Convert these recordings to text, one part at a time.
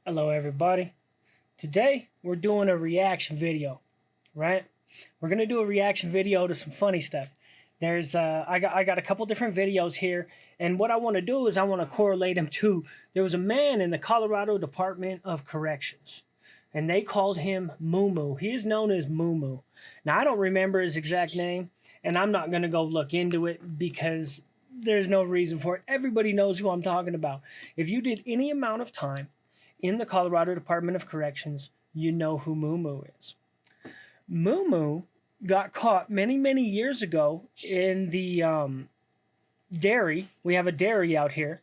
Hello everybody. Today we're doing a reaction video, right? We're gonna do a reaction video to some funny stuff. There's I got a couple different videos here, and what I want to do is I want to correlate them to. There was a man in the Colorado Department of Corrections, and they called him MooMoo. He is known as MooMoo. Now I don't remember his exact name, and I'm not gonna go look into it because there's no reason for it. Everybody knows who I'm talking about. If you did any amount of time in the Colorado Department of Corrections, you know who MooMoo is. MooMoo got caught many, many years ago in the dairy. We have a dairy out here.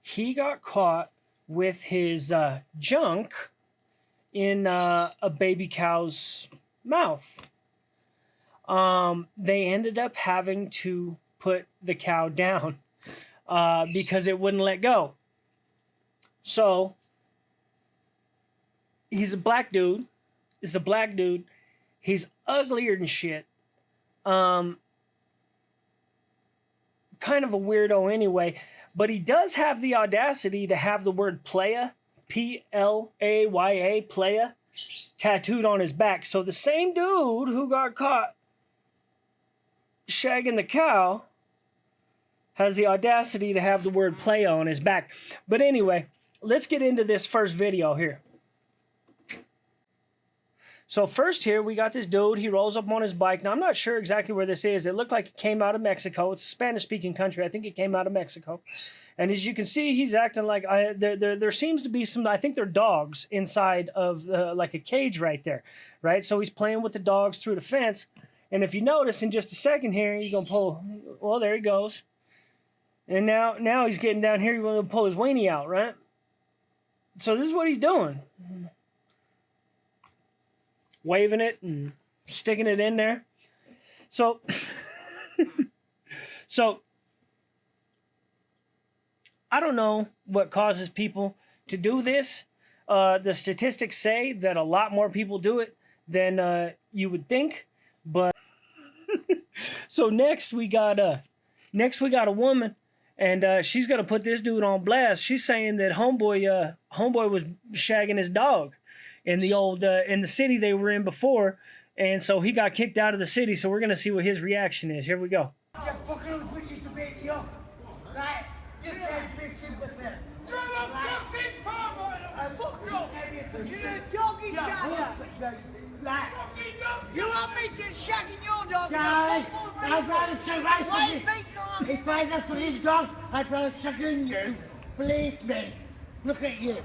He got caught with his junk in a baby cow's mouth. They ended up having to put the cow down because it wouldn't let go. So he's a black dude. He's a black dude. He's uglier than shit. Kind of a weirdo anyway. But he does have the audacity to have the word playa, P-L-A-Y-A, playa, tattooed on his back. So the same dude who got caught shagging the cow has the audacity to have the word playa on his back. But anyway, let's get into this first video here. So first here, we got this dude. He rolls up on his bike. Now, I'm not sure exactly where this is. It looked like it came out of Mexico. It's a Spanish-speaking country. I think it came out of Mexico. And as you can see, he's acting like... there seems to be some... I think they're dogs inside of like a cage right there. Right? So he's playing with the dogs through the fence. And if you notice, in just a second here, he's going to pull... Well, there he goes. And now he's getting down here. He's going to pull his weenie out, right? So this is what he's doing. Waving it and sticking it in there. So, I don't know what causes people to do this. The statistics say that a lot more people do it than you would think. But so next we got a woman, and she's gonna put this dude on blast. She's saying that homeboy was shagging his dog in the old in the city they were in before, and so he got kicked out of the city. So we're gonna see what his reaction is. Here we go. You want me to shagging your dog? Guys, I'd rather check if I had for his dog, I'd rather check in you. Believe me. Look at you.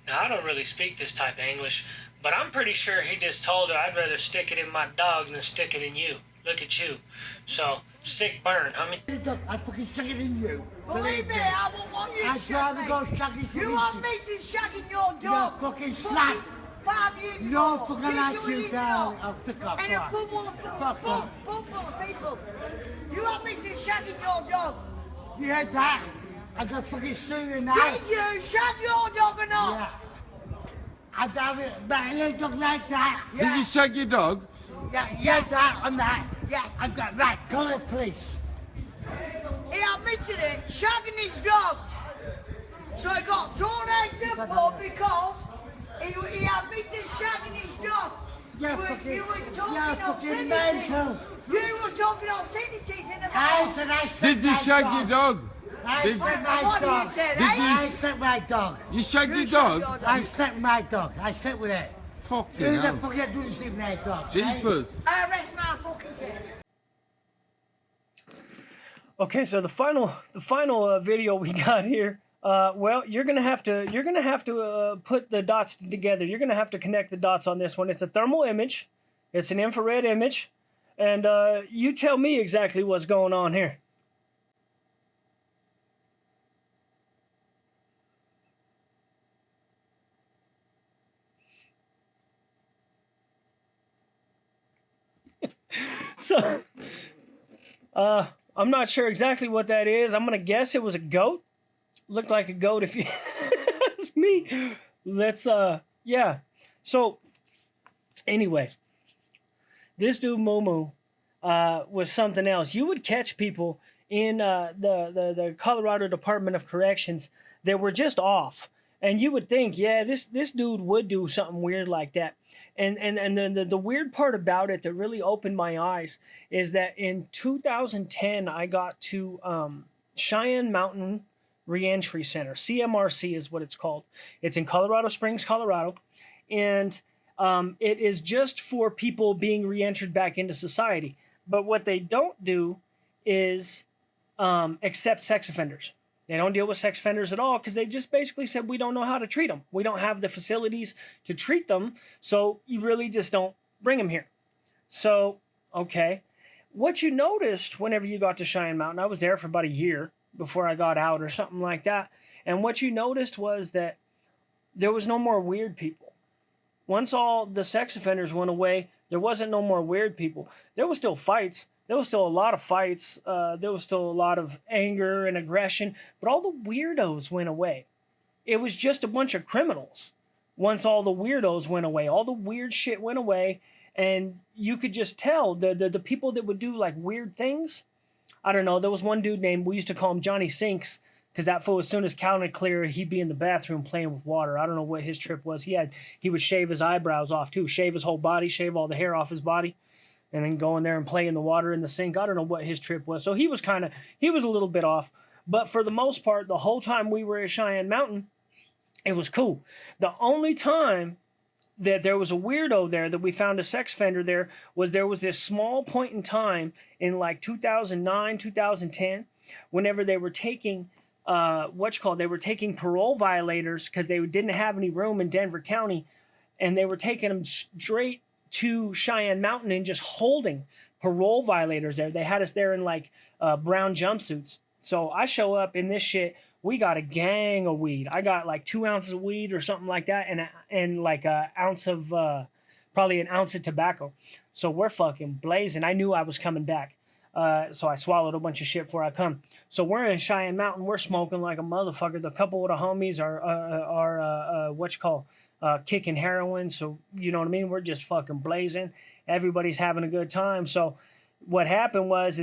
Now, I don't really speak this type of English, but I'm pretty sure he just told her I'd rather stick it in my dog than stick it in you. Look at you. So, sick burn, homie. I fucking check it in you. Believe me, I won't want you to I'd rather go shagging for you. You want me to shagging your dog? You're fucking slut. 5 years ago. No fucking like you, darling. I'll pick up. And a full full of people. You want me to shagging your dog? You heard that? I got fucking sue you now. Did you shag your dog or not? Yeah. I'd have it, but a little dog like that. Yeah. Did you shag your dog? Yeah, yes, that on that. Yes. I got right. Call the police. He admitted it, shagging his dog. So he got thrown out of the pub because he admitted shagging his dog. Yeah, You were talking fucking obscenities. mental. You were talking obscenities in the I pub. said I Did you shag your dog? I Did- stuck my What do you dog. say, I stuck my dog. You shagged You your shagged dog? your I stuck my dog. I stuck with it. Fucking Who the hell. fuck you do this with my dog? Jeepers. I rest my fucking case. Okay, so the final video we got here. Well, you're gonna have to put the dots together. You're gonna have to connect the dots on this one. It's a thermal image. It's an infrared image, and you tell me exactly what's going on here. So, I'm not sure exactly what that is. I'm gonna guess it was a goat. Looked like a goat if you ask me. Let's yeah. So anyway, this dude MooMoo was something else. You would catch people in the Colorado Department of Corrections that were just off. And you would think, yeah, this dude would do something weird like that. And then the weird part about it that really opened my eyes is that in 2010 I got to Cheyenne Mountain Reentry Center. CMRC is what it's called. It's in Colorado Springs, Colorado, and it is just for people being re-entered back into society. But what they don't do is accept sex offenders. They don't deal with sex offenders at all because they just basically said, we don't know how to treat them. We don't have the facilities to treat them, so you really just don't bring them here. So, okay. What you noticed whenever you got to Cheyenne Mountain, I was there for about a year before I got out or something like that, and what you noticed was that there was no more weird people. Once all the sex offenders went away, there wasn't no more weird people. There was still fights. There was still a lot of fights. There was still a lot of anger and aggression, but all the weirdos went away. It was just a bunch of criminals. Once all the weirdos went away, all the weird shit went away, and you could just tell the people that would do like weird things. I don't know. There was one dude named, we used to call him Johnny Sinks, because that fool, as soon as counted clear, he'd be in the bathroom playing with water. I don't know what his trip was. He would shave his eyebrows off too, shave his whole body, shave all the hair off his body, and then go in there and play in the water in the sink. I don't know what his trip was. So he was a little bit off. But for the most part, the whole time we were at Cheyenne Mountain, it was cool. The only time that there was a weirdo there, that we found a sex offender there was this small point in time in like 2009, 2010, whenever they were taking, they were taking parole violators because they didn't have any room in Denver County, and they were taking them straight to Cheyenne Mountain and just holding parole violators there. They had us there in like brown jumpsuits. So I show up in this shit. We got a gang of weed. I got like 2 ounces of weed or something like that, and like an ounce of probably an ounce of tobacco. So we're fucking blazing. I knew I was coming back. So I swallowed a bunch of shit before I come. So we're in Cheyenne Mountain. We're smoking like a motherfucker. The couple of the homies are kicking heroin. So, you know what I mean? We're just fucking blazing. Everybody's having a good time. So what happened was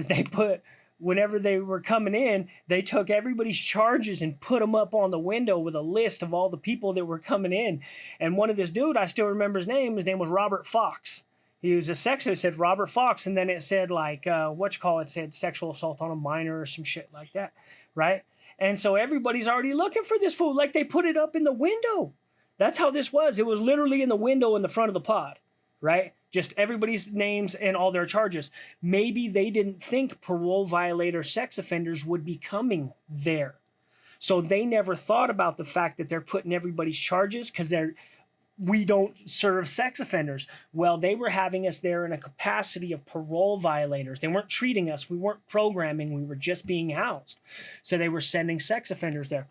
whenever they were coming in, they took everybody's charges and put them up on the window with a list of all the people that were coming in. And one of this dude, I still remember his name was Robert Fox. He was a it said Robert Fox, and then it said like, it said sexual assault on a minor or some shit like that, right? And so everybody's already looking for this fool, like they put it up in the window. That's how this was. It was literally in the window in the front of the pod, right? Just everybody's names and all their charges. Maybe they didn't think parole violator sex offenders would be coming there. So they never thought about the fact that they're putting everybody's charges because we don't serve sex offenders. Well, they were having us there in a capacity of parole violators. They weren't treating us. We weren't programming. We were just being housed. So they were sending sex offenders there.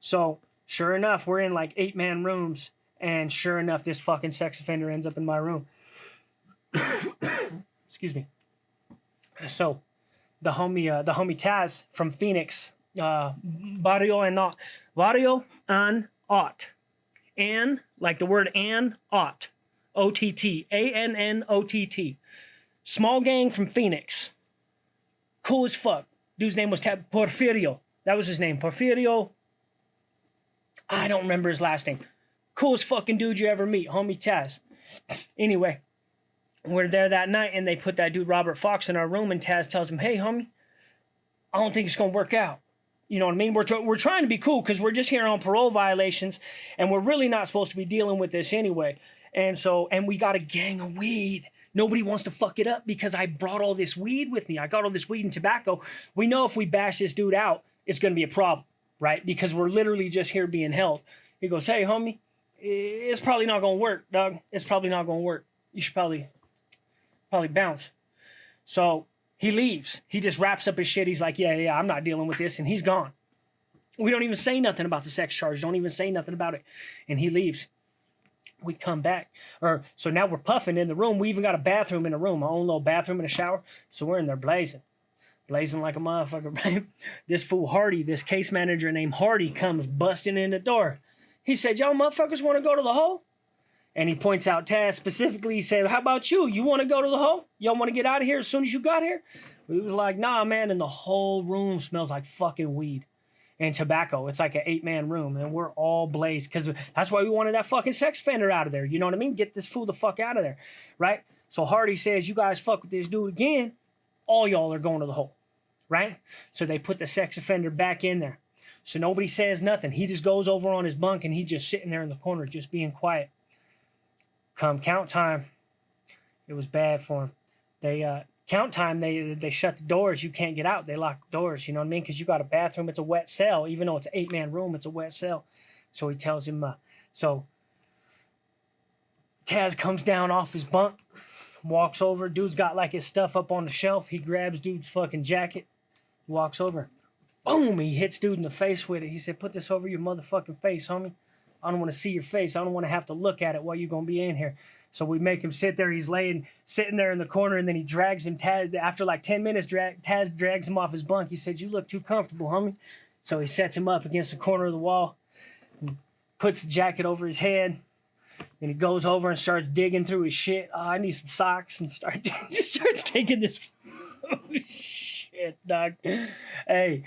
So sure enough, we're in like 8-man rooms. And sure enough, this fucking sex offender ends up in my room. Excuse me. So the homie Taz from Phoenix, Barrio and Ott. And, like the word and, Ott. O-T-T. A-N-N-O-T-T. Small gang from Phoenix. Cool as fuck. Dude's name was Porfirio. That was his name. Porfirio. I don't remember his last name. Coolest fucking dude you ever meet. Homie Taz. Anyway, we're there that night, and they put that dude Robert Fox in our room, and Taz tells him, hey, homie, I don't think it's going to work out. You know what I mean? We're trying to be cool because we're just here on parole violations, and we're really not supposed to be dealing with this anyway. And we got a gang of weed. Nobody wants to fuck it up because I brought all this weed with me. I got all this weed and tobacco. We know if we bash this dude out, it's going to be a problem, right? Because we're literally just here being held. He goes, hey, homie, it's probably not going to work, dog. It's probably not going to work. You should probably bounce. So he leaves. He just wraps up his shit. He's like, yeah, I'm not dealing with this. And he's gone. We don't even say nothing about the sex charge. Don't even say nothing about it. And he leaves. We come back. So now we're puffing in the room. We even got a bathroom in the room. Our own little bathroom and a shower. So we're in there blazing. Blazing like a motherfucker, right? This fool Hardy, this case manager named Hardy, comes busting in the door. He said, y'all motherfuckers want to go to the hole? And he points out Taz specifically. He said, how about you? You want to go to the hole? Y'all want to get out of here as soon as you got here? He was like, nah, man. And the whole room smells like fucking weed. and tobacco. It's like an 8-man room, and we're all blazed because that's why we wanted that fucking sex offender out of there. You know what I mean? Get this fool the fuck out of there, right? So Hardy says, you guys fuck with this dude again, all y'all are going to the hole, right? So they put the sex offender back in there. So nobody says nothing. He just goes over on his bunk, and he's just sitting there in the corner, just being quiet. Come count time, it was bad for him. They count time, they shut the doors. You can't get out. They lock the doors, you know what I mean? Because you got a bathroom. It's a wet cell. Even though it's an 8-man room, it's a wet cell. So he tells him, so Taz comes down off his bunk, walks over. Dude's got like his stuff up on the shelf. He grabs dude's fucking jacket, walks over. Boom! He hits dude in the face with it. He said, put this over your motherfucking face, homie. I don't want to see your face. I don't want to have to look at it while you're going to be in here. So we make him sit there. He's sitting there in the corner, and then he drags him. Taz, after like 10 minutes, Taz drags him off his bunk. He said, you look too comfortable, homie. So he sets him up against the corner of the wall, and puts the jacket over his head, and he goes over and starts digging through his shit. Oh, I need some socks, and just starts taking this. Oh, shit, dog. Hey,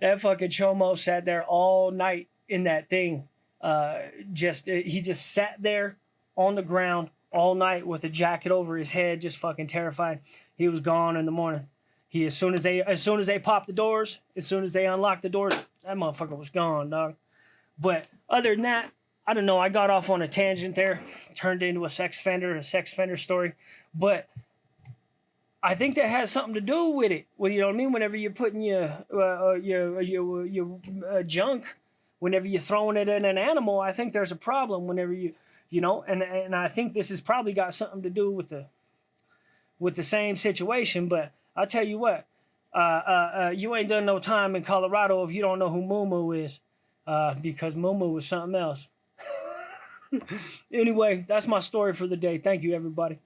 that fucking Chomo sat there all night in that thing. He just sat there on the ground all night with a jacket over his head, just fucking terrified. He was gone in the morning. As soon as they popped the doors, as soon as they unlocked the doors, that motherfucker was gone, dog. But other than that, I don't know. I got off on a tangent there, turned into a sex offender story. But I think that has something to do with it. Well, you know what I mean? Whenever you're putting your junk, whenever you're throwing it at an animal, I think there's a problem. Whenever you know, and I think this has probably got something to do with the same situation. But I'll tell you what, you ain't done no time in Colorado if you don't know who MooMoo is, because MooMoo was something else. Anyway, that's my story for the day. Thank you, everybody.